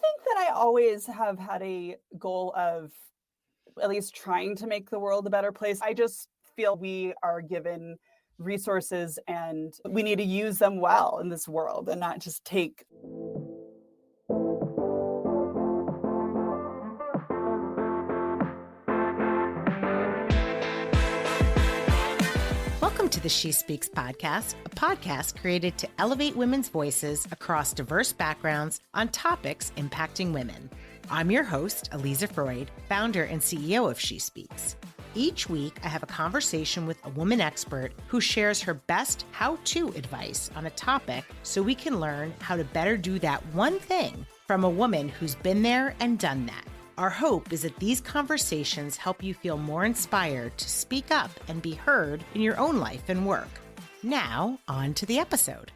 think that I always have had a goal of at least trying to make the world a better place. I just feel we are given resources and we need to use them well in this world and not just take. Welcome to the SheSpeaks podcast, a podcast created to elevate women's voices across diverse backgrounds on topics impacting women. I'm your host, Aliza Freud, founder and CEO of SheSpeaks. Each week, I have a conversation with a woman expert who shares her best how-to advice on a topic so we can learn how to better do that one thing from a woman who's been there and done that. Our hope is that these conversations help you feel more inspired to speak up and be heard in your own life and work. Now, on to the episode.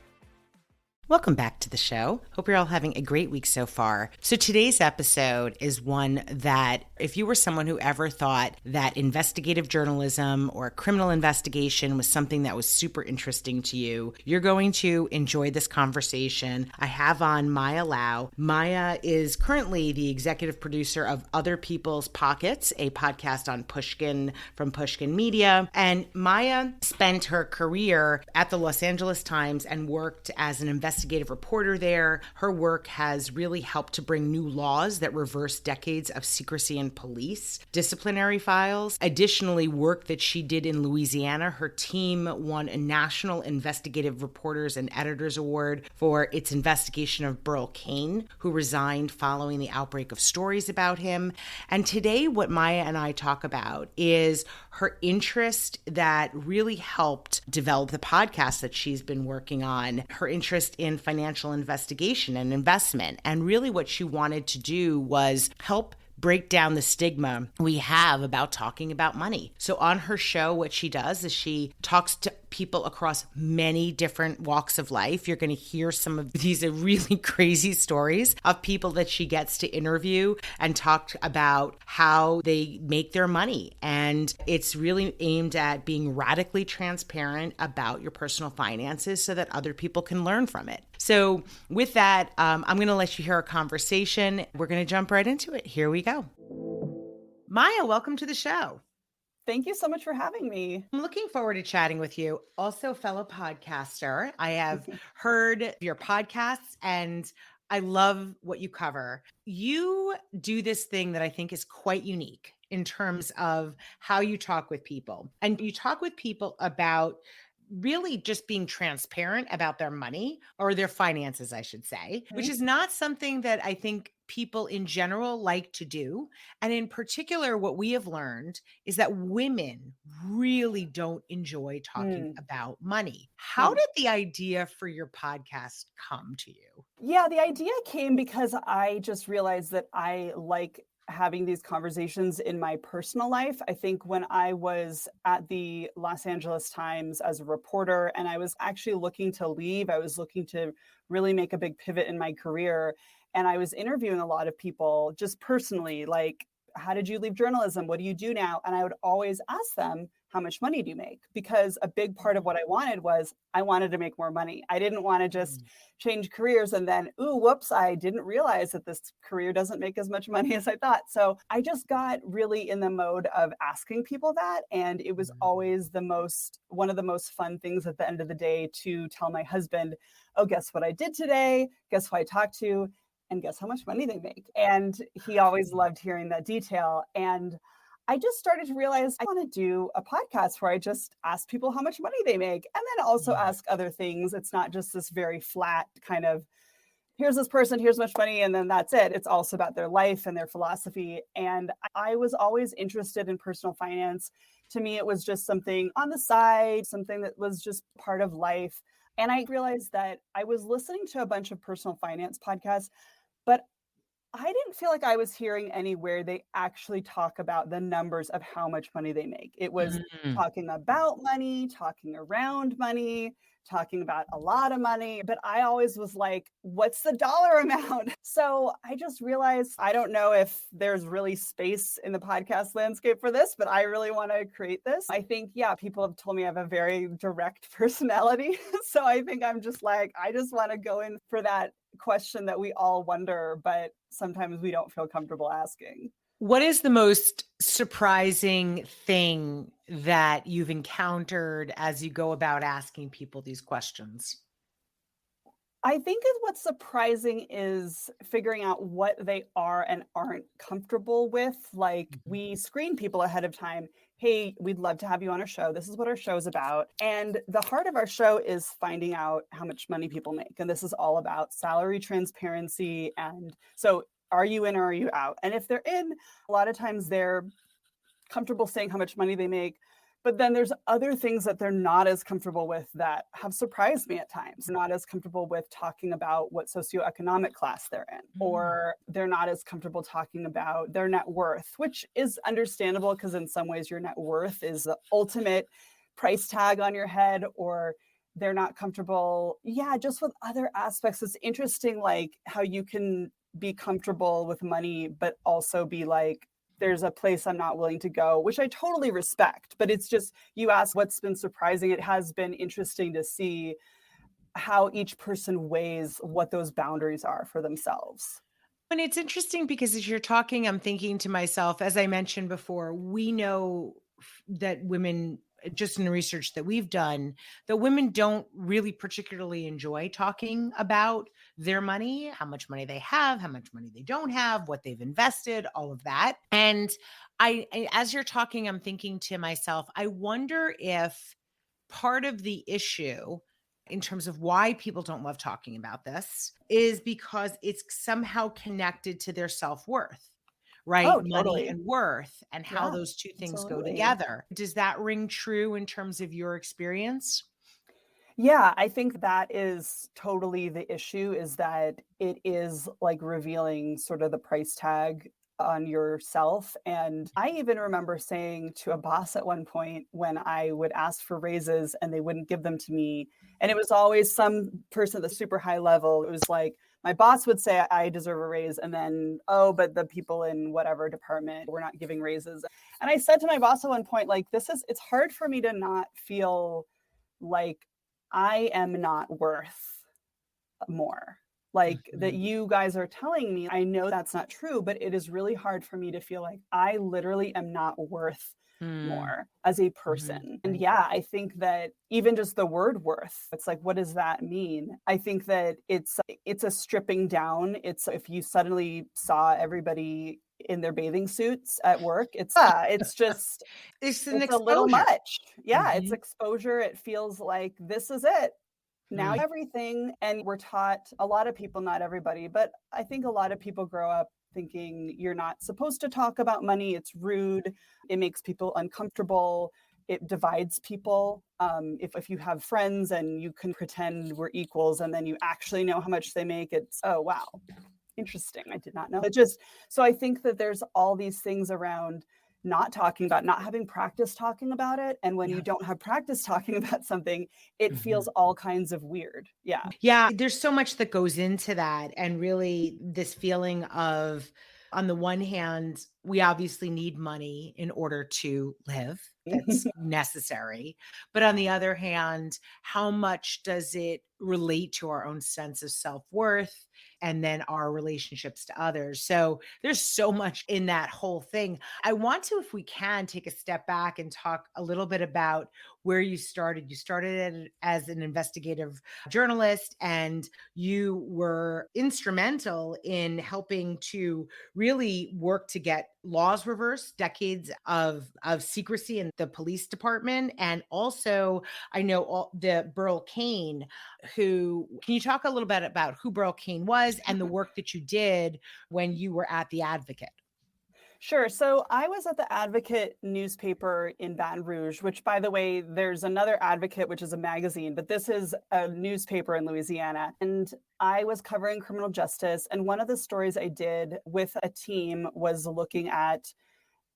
Welcome back to the show. Hope you're all having a great week so far. So today's episode is one that if you were someone who ever thought that investigative journalism or criminal investigation was something that was super interesting to you, you're going to enjoy this conversation. I have on Maya Lau. Maya is currently the executive producer of Other People's Pockets, a podcast on Pushkin from Pushkin Media. And Maya spent her career at the Los Angeles Times and worked as an investigative reporter there. Her work has really helped to bring new laws that reverse decades of secrecy in police, disciplinary files. Additionally, work that she did in Louisiana, her team won a National Investigative Reporters and Editors Award for its investigation of Burl Cain, who resigned following the outbreak of stories about him. And today, what Maya and I talk about is her interest that really helped develop the podcast that she's been working on, her interest in financial investigation and investment. And really what she wanted to do was help break down the stigma we have about talking about money. So on her show, what she does is she talks to people across many different walks of life. You're going to hear some of these really crazy stories of people that she gets to interview and talk about how they make their money. And it's really aimed at being radically transparent about your personal finances so that other people can learn from it. So with that, I'm going to let you hear our conversation. We're going to jump right into it. Here we go. Maya, welcome to the show. Thank you so much for having me. I'm looking forward to chatting with you. Also, fellow podcaster, I have heard your podcasts and I love what you cover. You do this thing that I think is quite unique in terms of how you talk with people. And you talk with people about really just being transparent about their money or their finances, I should say, which is not something that I think people in general like to do. And in particular, what we have learned is that women really don't enjoy talking about money. How did the idea for your podcast come to you? Yeah, the idea came because I just realized that I like having these conversations in my personal life. I think when I was at the Los Angeles Times as a reporter and I was actually looking to leave, I was looking to really make a big pivot in my career. And I was interviewing a lot of people just personally, like, how did you leave journalism? What do you do now? And I would always ask them, how much money do you make? Because a big part of what I wanted was I wanted to make more money. I didn't want to just change careers and then, whoops, I didn't realize that this career doesn't make as much money as I thought. So I just got really in the mode of asking people that. And it was always one of the most fun things at the end of the day to tell my husband, oh, guess what I did today? Guess who I talked to? And guess how much money they make? And he always loved hearing that detail. And I just started to realize I want to do a podcast where I just ask people how much money they make and then also ask other things. It's not just this very flat kind of, here's this person, here's much money, and then that's it. It's also about their life and their philosophy. And I was always interested in personal finance. To me, it was just something on the side, something that was just part of life. And I realized that I was listening to a bunch of personal finance podcasts, but I didn't feel like I was hearing anywhere they actually talk about the numbers of how much money they make. It was talking about money, talking around money, talking about a lot of money. But I always was like, what's the dollar amount? So I just realized, I don't know if there's really space in the podcast landscape for this, but I really want to create this. I think, people have told me I have a very direct personality. So I think I'm just like, I just want to go in for that question that we all wonder, but sometimes we don't feel comfortable asking. What is the most surprising thing that you've encountered as you go about asking people these questions? I think is what's surprising is figuring out what they are and aren't comfortable with. Like Mhm. we screen people ahead of time. Hey, we'd love to have you on our show. This is what our show is about. And the heart of our show is finding out how much money people make. And this is all about salary transparency. And so are you in or are you out? And if they're in, a lot of times they're comfortable saying how much money they make. But then there's other things that they're not as comfortable with that have surprised me at times. Not as comfortable with talking about what socioeconomic class they're in, Mm. or they're not as comfortable talking about their net worth, which is understandable because in some ways your net worth is the ultimate price tag on your head, or they're not comfortable. Yeah, just with other aspects. It's interesting, like how you can be comfortable with money, but also be like, there's a place I'm not willing to go, which I totally respect. But it's just, you ask what's been surprising. It has been interesting to see how each person weighs what those boundaries are for themselves. And it's interesting because as you're talking, I'm thinking to myself, as I mentioned before, we know that women, just in the research that we've done, that women don't really particularly enjoy talking about their money, how much money they have, how much money they don't have, what they've invested, all of that. And as you're talking, I'm thinking to myself, I wonder if part of the issue in terms of why people don't love talking about this is because it's somehow connected to their self-worth, right? Oh, Money totally. and worth and how Yeah, those two things go absolutely. together. Does that ring true in terms of your experience? Yeah, I think that is totally the issue, is that it is like revealing sort of the price tag on yourself. And I even remember saying to a boss at one point when I would ask for raises and they wouldn't give them to me. And it was always some person at the super high level. It was like my boss would say I deserve a raise, and then, oh, but the people in whatever department were not giving raises. And I said to my boss at one point, like, it's hard for me to not feel like I am not worth more. Like that Mhm. you guys are telling me, I know that's not true, but it is really hard for me to feel like I literally am not worth Mm, more as a mhm. person. And yeah, I think that even just the word worth, it's like, what does that mean? I think that it's a stripping down. It's if you suddenly saw everybody in their bathing suits at work, it's just It's an it's a little exposure. much. Yeah, it's Mhm. exposure. It feels like this is it. Now Mm. everything, and we're taught, a lot of people, not everybody, but I think a lot of people grow up thinking you're not supposed to talk about money. It's rude. It makes people uncomfortable. It divides people. If you have friends and you can pretend we're equals and then you actually know how much they make, it's, oh, wow, interesting. I did not know. It just, so I think that there's all these things around not talking about, not having practice talking about it. And when you Yeah. don't have practice talking about something, it feels Mhm. all kinds of weird. Yeah. Yeah, there's so much that goes into that. And really, this feeling of, on the one hand, we obviously need money in order to live. That's necessary. But on the other hand, how much does it relate to our own sense of self worth and then our relationships to others? So there's so much in that whole thing. I want to, if we can, take a step back and talk a little bit about where you started. You started as an investigative journalist, and you were instrumental in helping to really work to get laws reversed, decades of secrecy in the police department. And also, I know the Burl Kane, who, can you talk a little bit about who Burl Kane was and the work that you did when you were at the Advocate? Sure. So I was at the Advocate newspaper in Baton Rouge, which, by the way, there's another Advocate, which is a magazine, but this is a newspaper in Louisiana. And I was covering criminal justice. And one of the stories I did with a team was looking at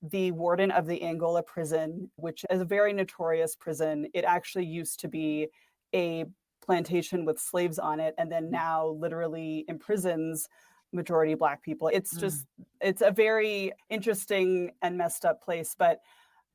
the warden of the Angola prison, which is a very notorious prison. It actually used to be a plantation with slaves on it, and then now literally imprisons majority Black people. It's Mm. just, it's a very interesting and messed up place. But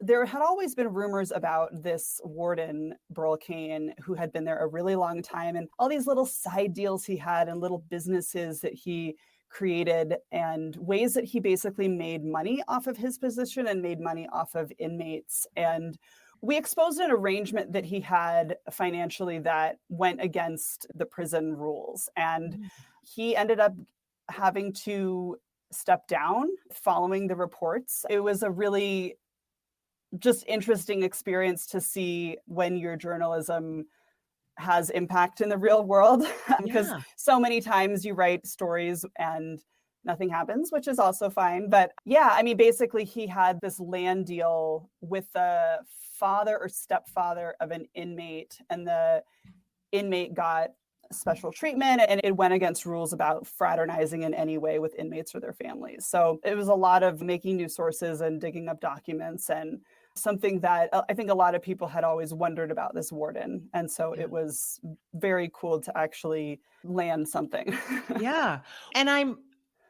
there had always been rumors about this warden, Burl Kane, who had been there a really long time, and all these little side deals he had and little businesses that he created and ways that he basically made money off of his position and made money off of inmates. And we exposed an arrangement that he had financially that went against the prison rules. And he ended up having to step down following the reports. It was a really just interesting experience to see when your journalism has impact in the real world because Yeah. so many times you write stories and nothing happens, which is also fine. But yeah, I mean, basically he had this land deal with the father or stepfather of an inmate, and the inmate got special treatment, and it went against rules about fraternizing in any way with inmates or their families. So it was a lot of making new sources and digging up documents, and something that I think a lot of people had always wondered about this warden. And so Yeah. it was very cool to actually land something. Yeah. And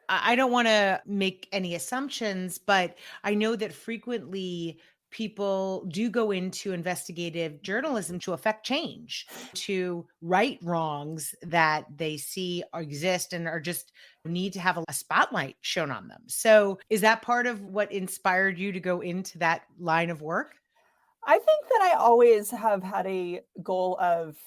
I don't want to make any assumptions, but I know that frequently people do go into investigative journalism to affect change, to right wrongs that they see or exist and are just need to have a spotlight shown on them. So, is that part of what inspired you to go into that line of work? I think that I always have had a goal of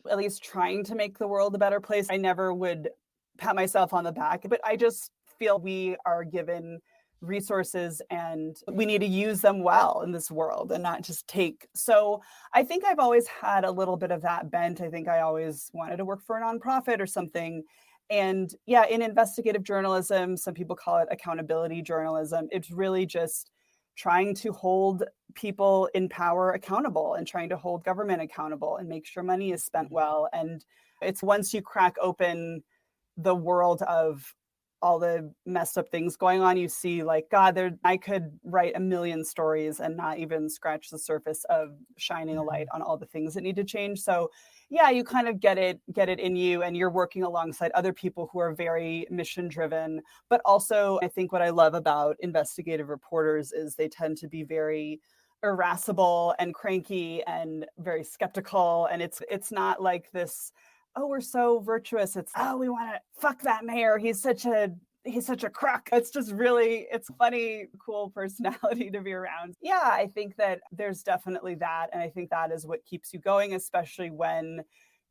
at least trying to make the world a better place. I never would pat myself on the back, but I just feel we are given resources and we need to use them well in this world and not just take. So I think I've always had a little bit of that bent. I think I always wanted to work for a nonprofit or something. And yeah, in investigative journalism, some people call it accountability journalism. It's really just trying to hold people in power accountable and trying to hold government accountable and make sure money is spent well. And it's once you crack open the world of all the messed up things going on, you see like, God, I could write a million stories and not even scratch the surface of shining a light Mhm. on all the things that need to change. So yeah, you kind of get it in you, and you're working alongside other people who are very mission driven. But also, I think what I love about investigative reporters is they tend to be very irascible and cranky and very skeptical. And it's not like this, oh, we're so virtuous. It's, oh, we want to fuck that mayor. He's such a crook. It's just really, it's funny, cool personality to be around. Yeah, I think that there's definitely that. And I think that is what keeps you going, especially when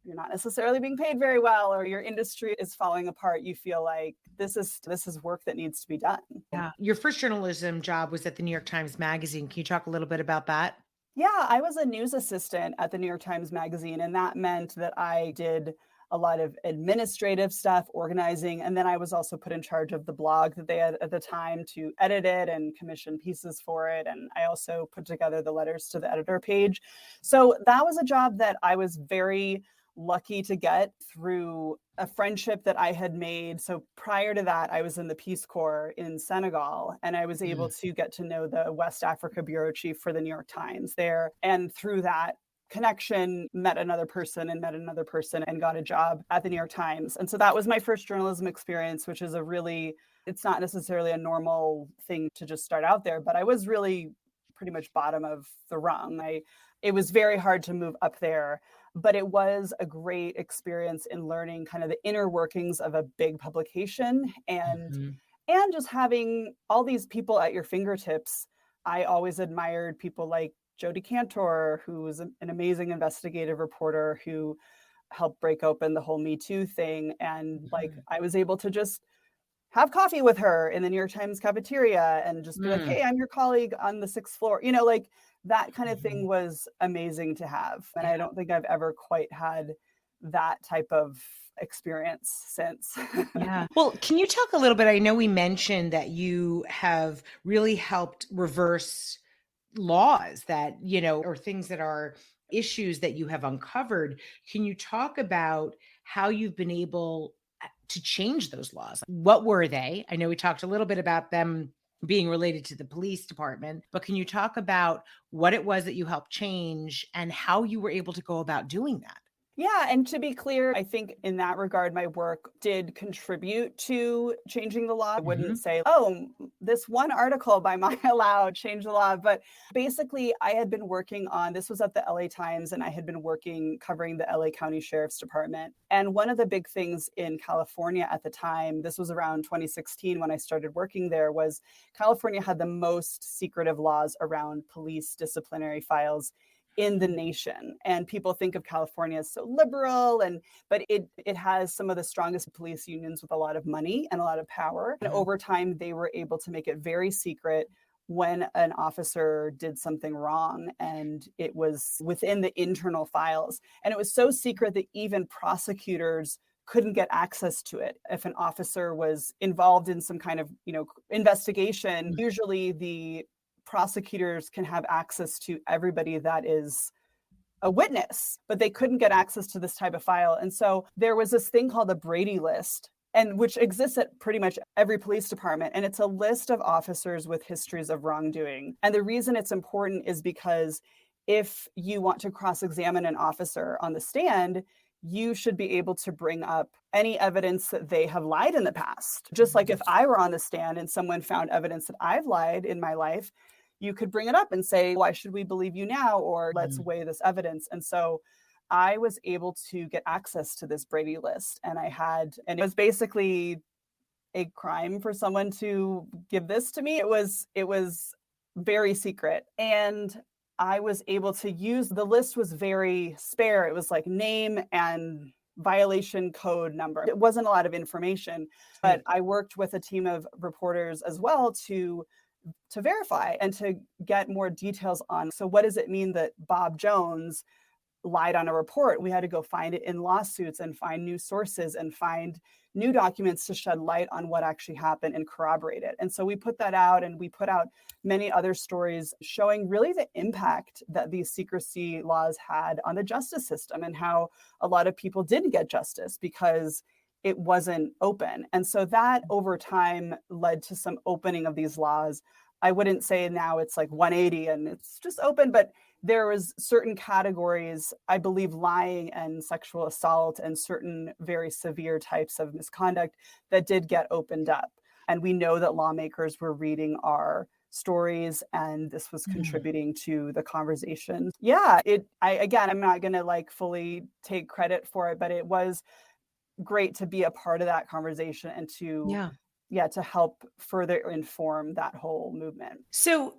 you're not necessarily being paid very well or your industry is falling apart. You feel like this is work that needs to be done. Yeah. Your first journalism job was at the New York Times Magazine. Can you talk a little bit about that? Yeah, I was a news assistant at the New York Times Magazine, and that meant that I did a lot of administrative stuff, organizing, and then I was also put in charge of the blog that they had at the time to edit it and commission pieces for it. And I also put together the letters to the editor page. So that was a job that I was very lucky to get through a friendship that I had made. So prior to that, I was in the Peace Corps in Senegal, and I was able Mm. to get to know the West Africa bureau chief for the New York Times there. And through that connection, met another person and met another person and got a job at the New York Times. And so that was my first journalism experience, which is it's not necessarily a normal thing to just start out there, but I was really pretty much bottom of the rung. It was very hard to move up there, but it was a great experience in learning kind of the inner workings of a big publication, Mhm. and just having all these people at your fingertips. I always admired people like Jodi Cantor, who was an amazing investigative reporter who helped break open the whole Me Too thing. And like, Mhm. I was able to just have coffee with her in the New York Times cafeteria and just be like, Mm. hey, I'm your colleague on the sixth floor. Like that kind of thing Mhm. was amazing to have. And Yeah. I don't think I've ever quite had that type of experience since. Yeah. Well, can you talk a little bit? I know we mentioned that you have really helped reverse laws that, or things that are issues that you have uncovered. Can you talk about how you've been able to change those laws? What were they? I know we talked a little bit about them being related to the police department, but can you talk about what it was that you helped change and how you were able to go about doing that? Yeah, and to be clear, I think in that regard, my work did contribute to changing the law. I wouldn't say, oh, this one article by Maya Lau changed the law. But basically, I had been working on this was at the LA Times, and I had been working covering the LA County Sheriff's Department. And one of the big things in California at the time, this was around 2016 when I started working there, was California had the most secretive laws around police disciplinary files in the nation. And people think of California as so liberal, but it has some of the strongest police unions with a lot of money and a lot of power. And over time, they were able to make it very secret when an officer did something wrong, and it was within the internal files. And it was so secret that even prosecutors couldn't get access to it. If an officer was involved in some kind of, investigation, usually the prosecutors can have access to everybody that is a witness, but they couldn't get access to this type of file. And so there was this thing called the Brady list, and which exists at pretty much every police department. And it's a list of officers with histories of wrongdoing. And the reason it's important is because if you want to cross-examine an officer on the stand, you should be able to bring up any evidence that they have lied in the past. Just like if I were on the stand and someone found evidence that I've lied in my life, you could bring it up and say, why should we believe you now? Or let's weigh this evidence. And so I was able to get access to this Brady list. And it was basically a crime for someone to give this to me. It was very secret. And I was able to use, the list was very spare. It was like name and violation code number. It wasn't a lot of information, but I worked with a team of reporters as well to verify and to get more details on. So what does it mean that Bob Jones lied on a report? We had to go find it in lawsuits and find new sources and find new documents to shed light on what actually happened and corroborate it. And so we put that out, and we put out many other stories showing really the impact that these secrecy laws had on the justice system and how a lot of people didn't get justice because it wasn't open. And so that over time led to some opening of these laws. I wouldn't say now it's like 180 and it's just open, but there was certain categories, I believe lying and sexual assault and certain very severe types of misconduct that did get opened up. And we know that lawmakers were reading our stories, and this was contributing to the conversation. Yeah, I'm not going to fully take credit for it, but it was great to be a part of that conversation and to help further inform that whole movement. So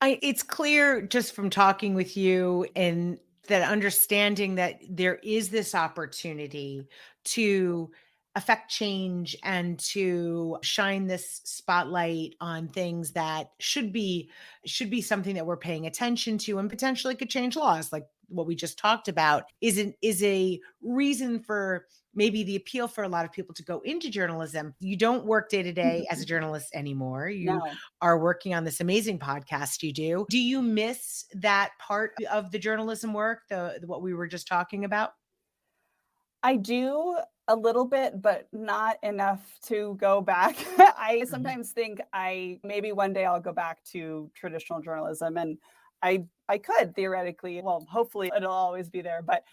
it's clear just from talking with you and that understanding that there is this opportunity to affect change and to shine this spotlight on things that should be something that we're paying attention to and potentially could change laws, like what we just talked about, is a reason for maybe the appeal for a lot of people to go into journalism. You don't work day to day as a journalist anymore. You are working on this amazing podcast you do. Do you miss that part of the journalism work, what we were just talking about? I do a little bit, but not enough to go back. I sometimes think maybe one day I'll go back to traditional journalism, and I could theoretically, well, hopefully it'll always be there, but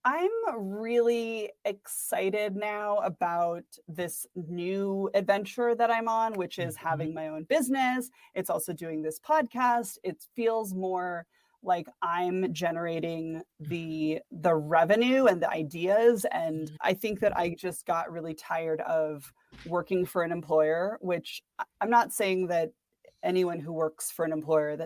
I'm really excited now about this new adventure that I'm on, which is having my own business. It's also doing this podcast. It feels more like I'm generating the revenue and the ideas. And I think that I just got really tired of working for an employer, which I'm not saying that anyone who works for an employer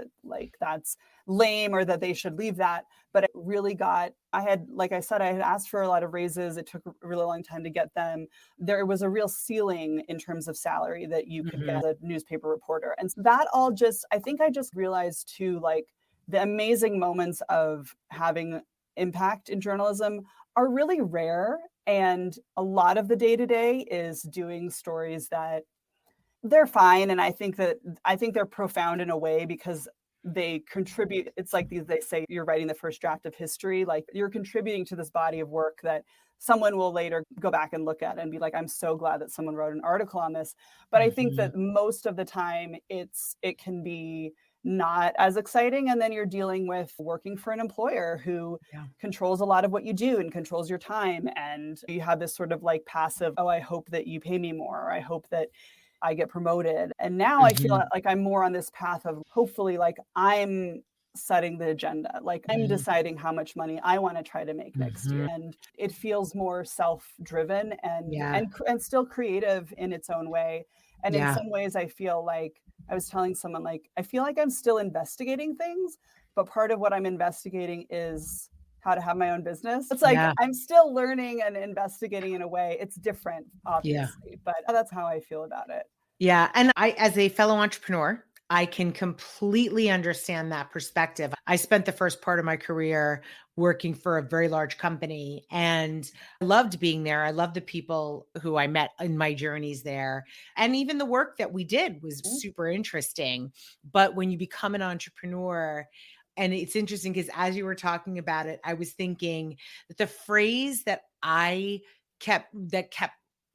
that's lame or that they should leave that. But it really I had asked for a lot of raises. It took a really long time to get them. There was a real ceiling in terms of salary that you could get as a newspaper reporter. And so that all I think I just realized too, the amazing moments of having impact in journalism are really rare. And a lot of the day-to-day is doing stories that they're fine. And I think they're profound in a way because they contribute. It's like they say, you're writing the first draft of history. Like you're contributing to this body of work that someone will later go back and look at and be like, I'm so glad that someone wrote an article on this. But I think that most of the time it can be not as exciting. And then you're dealing with working for an employer who controls a lot of what you do and controls your time. And you have this sort of like passive, oh, I hope that you pay me more, or I hope that I get promoted. And now I feel like I'm more on this path of hopefully like I'm setting the agenda. Like I'm deciding how much money I want to try to make next year. And it feels more self-driven and still creative in its own way. And in some ways I feel like I was telling someone, like, I feel like I'm still investigating things, but part of what I'm investigating is how to have my own business. It's like I'm still learning and investigating in a way. It's different, obviously, but that's how I feel about it. Yeah. And I, as a fellow entrepreneur, I can completely understand that perspective. I spent the first part of my career working for a very large company and I loved being there. I loved the people who I met in my journeys there. And even the work that we did was super interesting. But when you become an entrepreneur, and it's interesting because as you were talking about it, I was thinking that the phrase that kept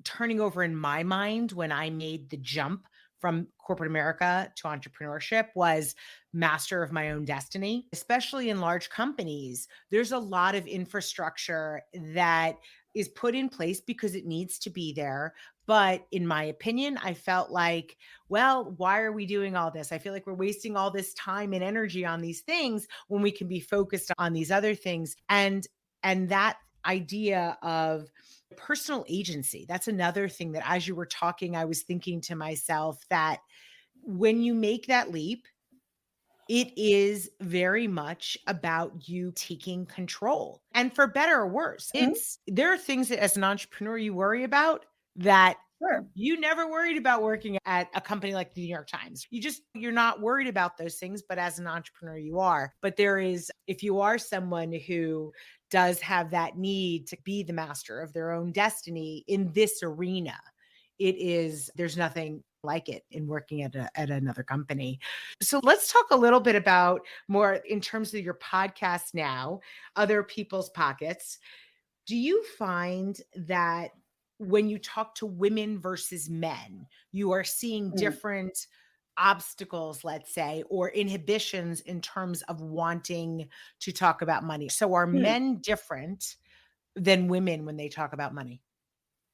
turning over in my mind when I made the jump from corporate America to entrepreneurship was master of my own destiny. Especially in large companies, there's a lot of infrastructure that is put in place because it needs to be there. But in my opinion, I felt like, well, why are we doing all this? I feel like we're wasting all this time and energy on these things when we can be focused on these other things. And that idea of personal agency, that's another thing that as you were talking, I was thinking to myself that when you make that leap, it is very much about you taking control. And for better or worse, there are things that as an entrepreneur you worry about that you never worried about working at a company like the New York Times. You're not worried about those things, but as an entrepreneur you are. But if you are someone who does have that need to be the master of their own destiny in this arena, there's nothing like it in working at another company. So let's talk a little bit about more in terms of your podcast now, Other People's Pockets. Do you find that when you talk to women versus men, you are seeing different obstacles, let's say, or inhibitions in terms of wanting to talk about money? So are men different than women when they talk about money?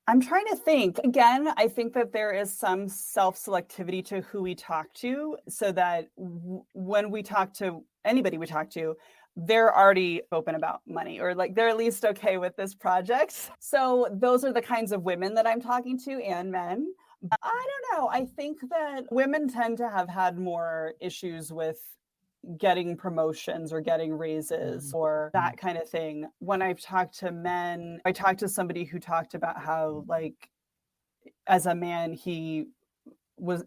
I'm trying to think. Again, I think that there is some self-selectivity to who we talk to, so that when we talk to anybody we talk to, they're already open about money, or like they're at least okay with this project. So those are the kinds of women that I'm talking to, and men. I don't know. I think that women tend to have had more issues with getting promotions or getting raises or that kind of thing. When I've talked to men, I talked to somebody who talked about how, like, as a man, he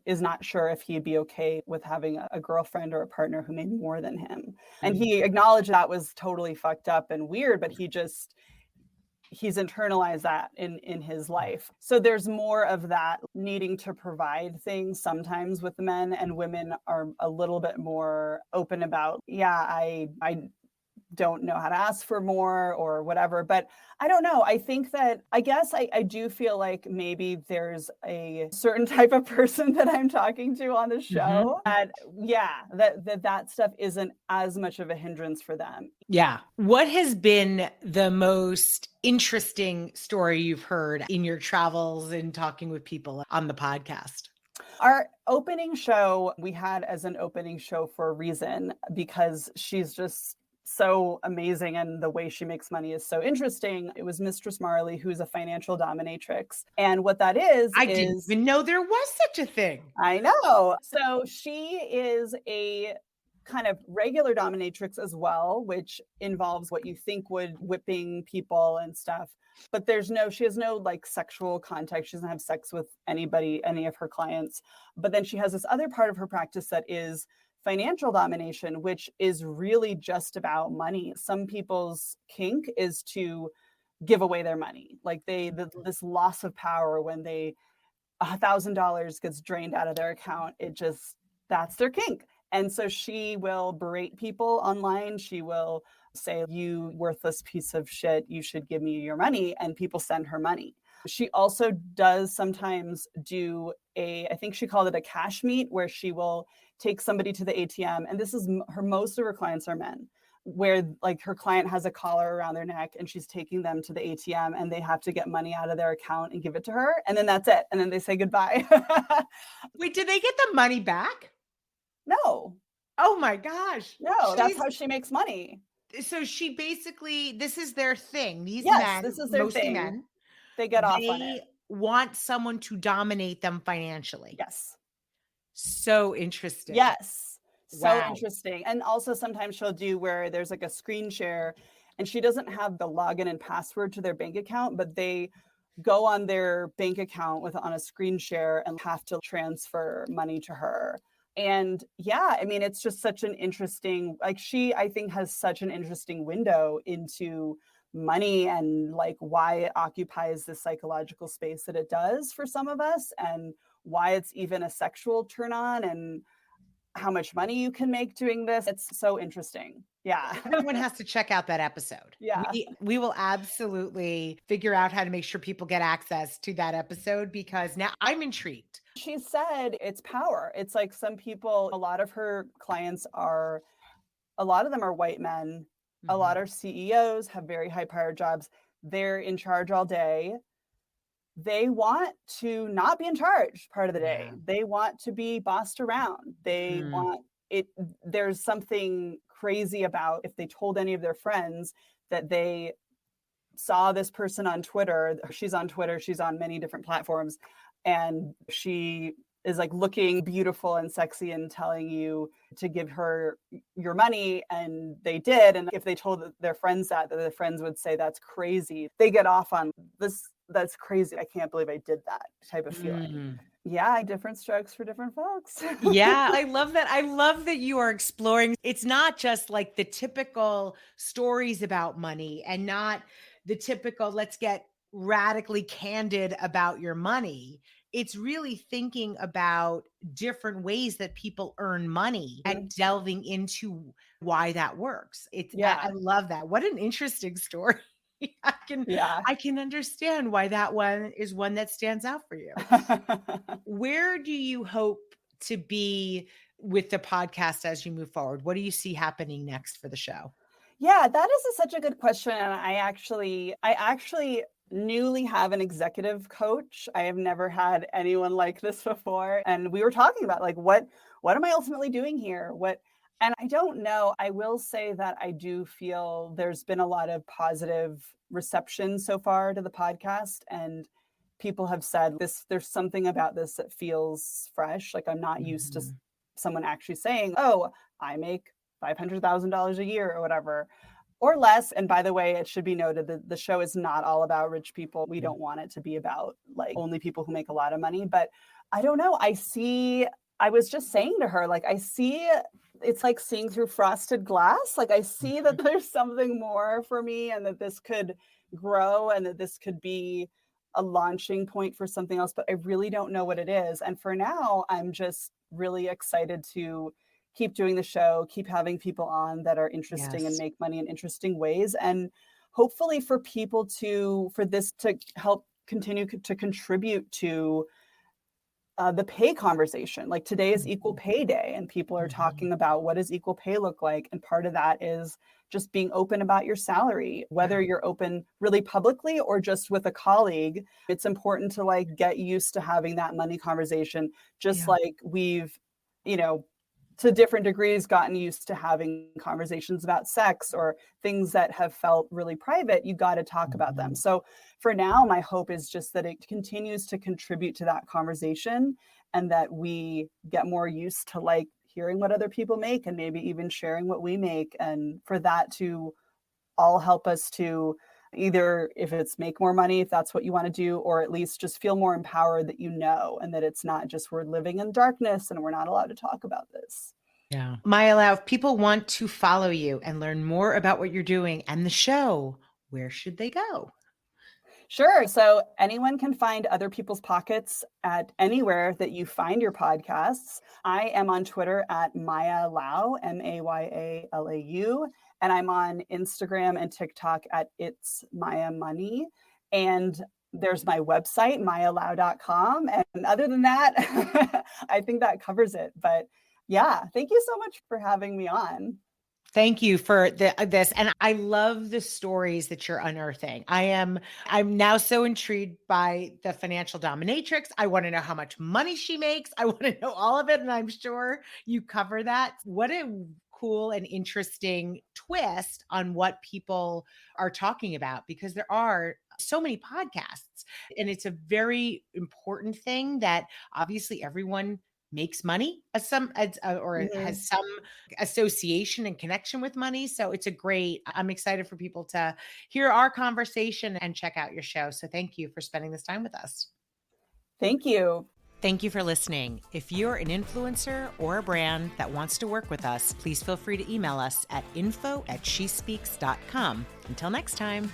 is not sure if he'd be okay with having a girlfriend or a partner who made more than him. And he acknowledged that was totally fucked up and weird, but he's internalized that in his life. So there's more of that needing to provide things sometimes with men, and women are a little bit more open about, I don't know how to ask for more or whatever. But I don't know. I think that, I guess I do feel like maybe there's a certain type of person that I'm talking to on the show that stuff isn't as much of a hindrance for them. Yeah. What has been the most interesting story you've heard in your travels and talking with people on the podcast? Our opening show, we had as an opening show for a reason, because she's just so amazing and the way she makes money is so interesting. It was Mistress Marley, who's a financial dominatrix. And what that is, I didn't even know there was such a thing. I know. So she is a kind of regular dominatrix as well, which involves what you think would whipping people and stuff. But she has no like sexual contact. She doesn't have sex with anybody, any of her clients. But then she has this other part of her practice that is financial domination, which is really just about money. Some people's kink is to give away their money. Like this loss of power when $1,000 gets drained out of their account, that's their kink. And so she will berate people online. She will say, you worthless piece of shit, you should give me your money. And people send her money. She also does sometimes do I think she called it a cash meet, where she will take somebody to the ATM. And this is most of her clients are men, where like her client has a collar around their neck and she's taking them to the ATM and they have to get money out of their account and give it to her. And then that's it. And then they say goodbye. Wait, did they get the money back? No, Oh my gosh. no, that's how she makes money. So she basically, this is their thing. These Yes, men, this is their mostly thing. men, They get off on it. they want someone to dominate them financially. Yes. So interesting. Yes. So Wow. interesting. And also sometimes she'll do where there's like a screen share and she doesn't have the login and password to their bank account, but they go on their bank account on a screen share and have to transfer money to her. And yeah, I mean, it's just such an interesting, like she, I think, has such an interesting window into money and like why it occupies the psychological space that it does for some of us, and why it's even a sexual turn on, and how much money you can make doing this. It's so interesting. Yeah. Everyone has to check out that episode. Yeah. We will absolutely figure out how to make sure people get access to that episode, because now I'm intrigued. She said it's power. It's like some people, a lot of her clients are, a lot of them are white men. A lot are CEOs, have very high power jobs. They're in charge all day. They want to not be in charge part of the day. Yeah. They want to be bossed around. They want it. There's something crazy about if they told any of their friends that they saw this person on Twitter. She's on Twitter. She's on many different platforms. And she is like looking beautiful and sexy and telling you to give her your money. And they did. And if they told their friends that their friends would say, that's crazy. They get off on this. That's crazy. I can't believe I did that type of feeling. Yeah, different strokes for different folks. Yeah, I love that. I love that you are exploring. It's not just like the typical stories about money and not the typical, let's get radically candid about your money. It's really thinking about different ways that people earn money and delving into why that works. I love that. What an interesting story. I can Yeah. I can understand why that one is one that stands out for you. Where do you hope to be with the podcast as you move forward? What do you see happening next for the show? Yeah, that is such a good question. And I actually newly have an executive coach. I have never had anyone like this before. And we were talking about like what am I ultimately doing here? And I don't know. I will say that I do feel there's been a lot of positive reception so far to the podcast. And people have said there's something about this that feels fresh. Like I'm not used to someone actually saying, oh, I make $500,000 a year or whatever, or less. And by the way, it should be noted that the show is not all about rich people. We don't want it to be about like only people who make a lot of money. But I don't know. I was just saying to her, like, I see it's like seeing through frosted glass. Like I see that there's something more for me and that this could grow and that this could be a launching point for something else, but I really don't know what it is. And for now, I'm just really excited to keep doing the show, keep having people on that are interesting and make money in interesting ways. And hopefully for this to help continue to contribute to the pay conversation. Like today is equal pay day and people are talking about what does equal pay look like. And part of that is just being open about your salary, whether you're open really publicly or just with a colleague. It's important to like get used to having that money conversation, just like we've, to different degrees gotten used to having conversations about sex or things that have felt really private. You got to talk about them. So for now, my hope is just that it continues to contribute to that conversation and that we get more used to like hearing what other people make and maybe even sharing what we make. And for that to all help us to either, if it's make more money, if that's what you want to do, or at least just feel more empowered that and that it's not just we're living in darkness and we're not allowed to talk about this. Yeah. Maya Lau, if people want to follow you and learn more about what you're doing and the show, where should they go? Sure. So anyone can find Other People's Pockets at anywhere that you find your podcasts. I am on Twitter at Maya Lau, Mayalau, and I'm on Instagram and TikTok at It's Maya Money. And There's my website, mayalau.com. And other than that, I think that covers it. But yeah, thank you so much for having me on. Thank you for this. And I love the stories that you're unearthing. I'm now so intrigued by the financial dominatrix. I want to know how much money she makes. I want to know all of it. And I'm sure you cover that. What a cool and interesting twist on what people are talking about, because there are so many podcasts and it's a very important thing that obviously everyone makes money or Mhm. has some association and connection with money. So I'm excited for people to hear our conversation and check out your show. So thank you for spending this time with us. Thank you. Thank you for listening. If you're an influencer or a brand that wants to work with us, please feel free to email us at info@shespeaks.com. Until next time.